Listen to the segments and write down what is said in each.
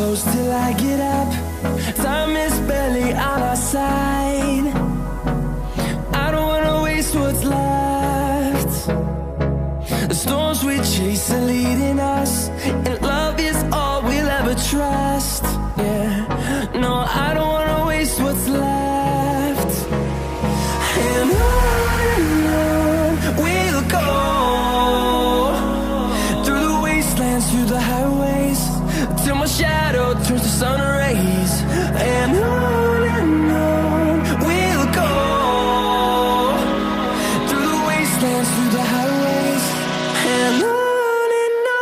close till I get up. Time is barely on our side. I don't wanna waste what's left. The storms we chase are leading us, and love is all we'll ever trust. Yeah, no, I don't wanna waste what's left. And on we'll go, through the wastelands, through the highways, till my shadow turns to sun rays. And on we'll go, through the wastelands, through the highways, and on we'll go.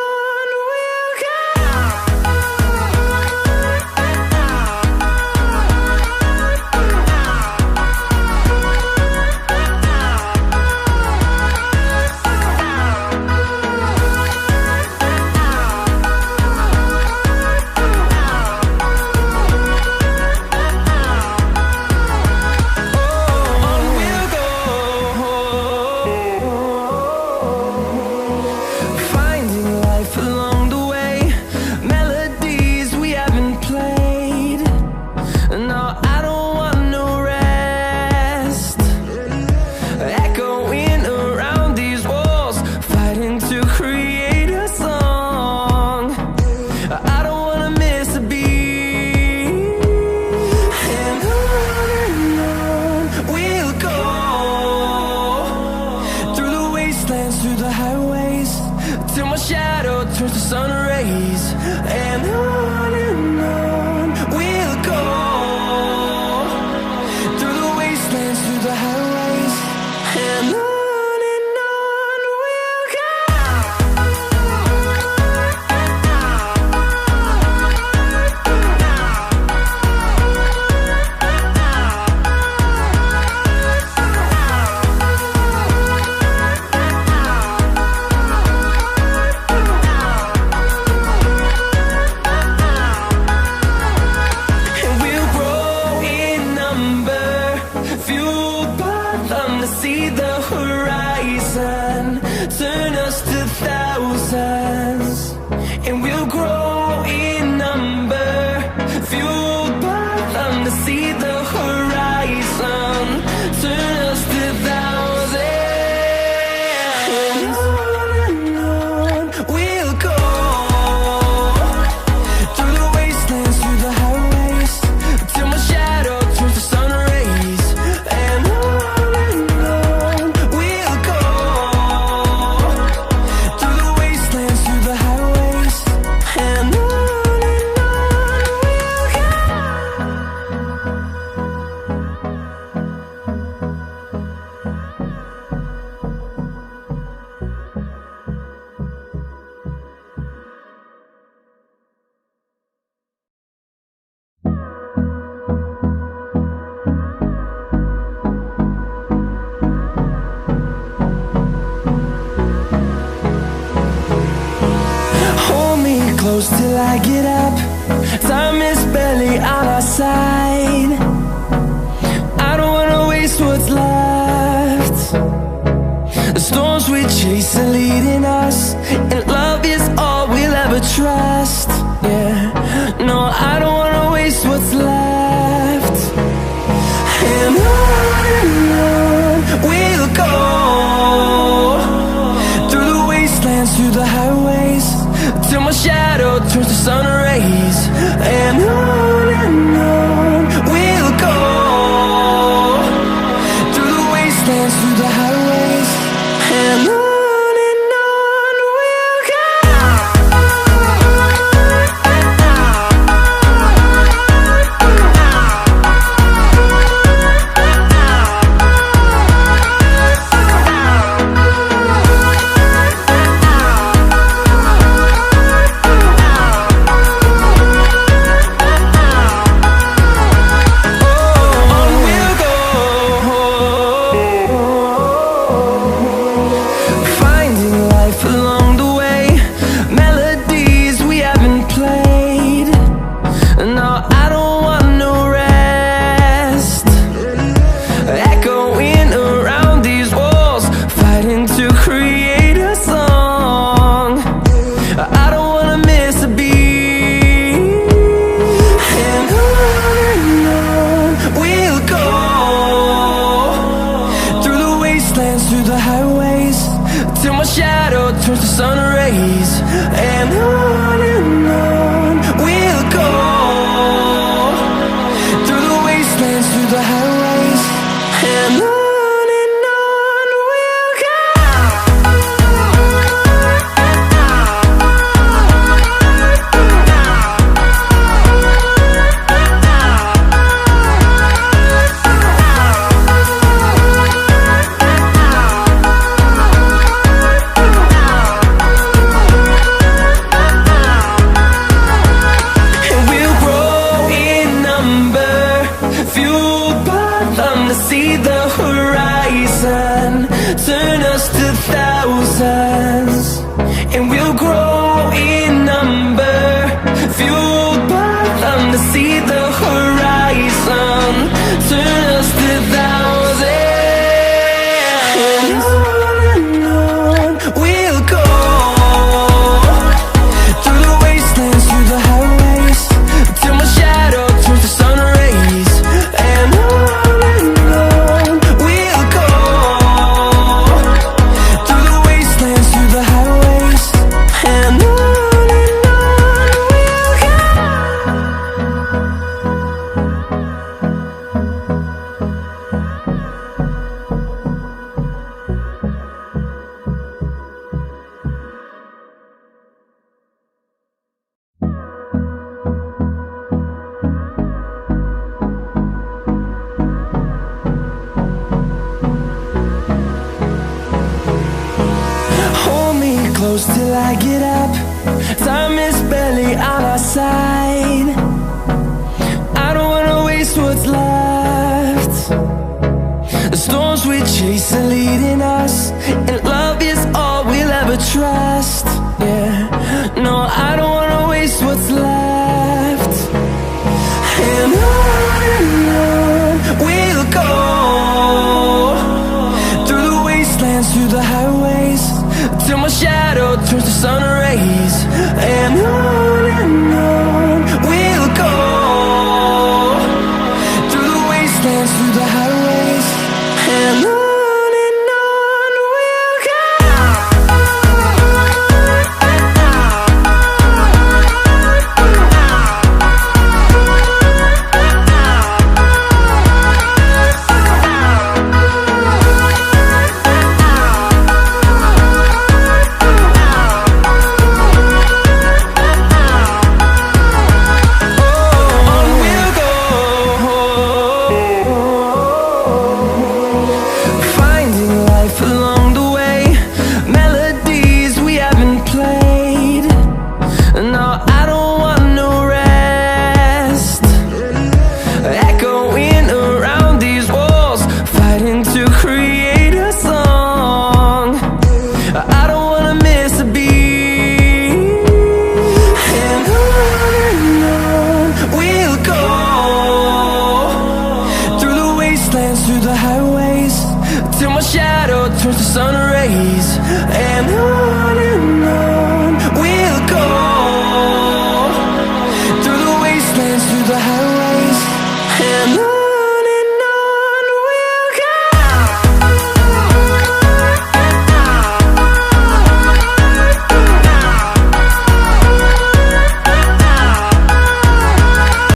Through the highways, till my shadow turns to sun rays. And on we'll go, through the wastelands, through the highways, and on we'll go. See the horizon, turn us to thousands, and we'll grow in number, fueled by them to see the horizon, turn us to thousands. And on we'll go, through the wastelands, through the highways, till my shadow turns to sun rays. And close till I get up. Time is barely on our side. I don't wanna waste what's left. The storms we chase are leading us, and love is all we'll ever trust. Yeah, no, I don't wanna waste what's left. And on we'll go, through the wastelands, through the highways, till my shadow turns to sun rays. And on we'll go, through the wastelands, through the highways, and on we'll go. sun rays. And on we'll go, through the wastelands, through the highways. And on we'll go. See the horizon, turn us to thousands, and we'll grow in number, fueled by them. To see the horizon, turn us to thousands, and on we'll go, through the wastelands, through the highways, till my shadow turns to sun rays. And close till I get up. Time is barely on our side. I don't wanna waste what's left. The storms we chase are leading us, and love is all we'll ever trust. Yeah, no, I don't wanna waste what's left. And on we'll go, through the wastelands, through the highways, till my shadow turns to sun rays. And on we'll go, through the wastelands, through the highways. And on we'll go. Through the highways, till my shadow turns to sun rays. And on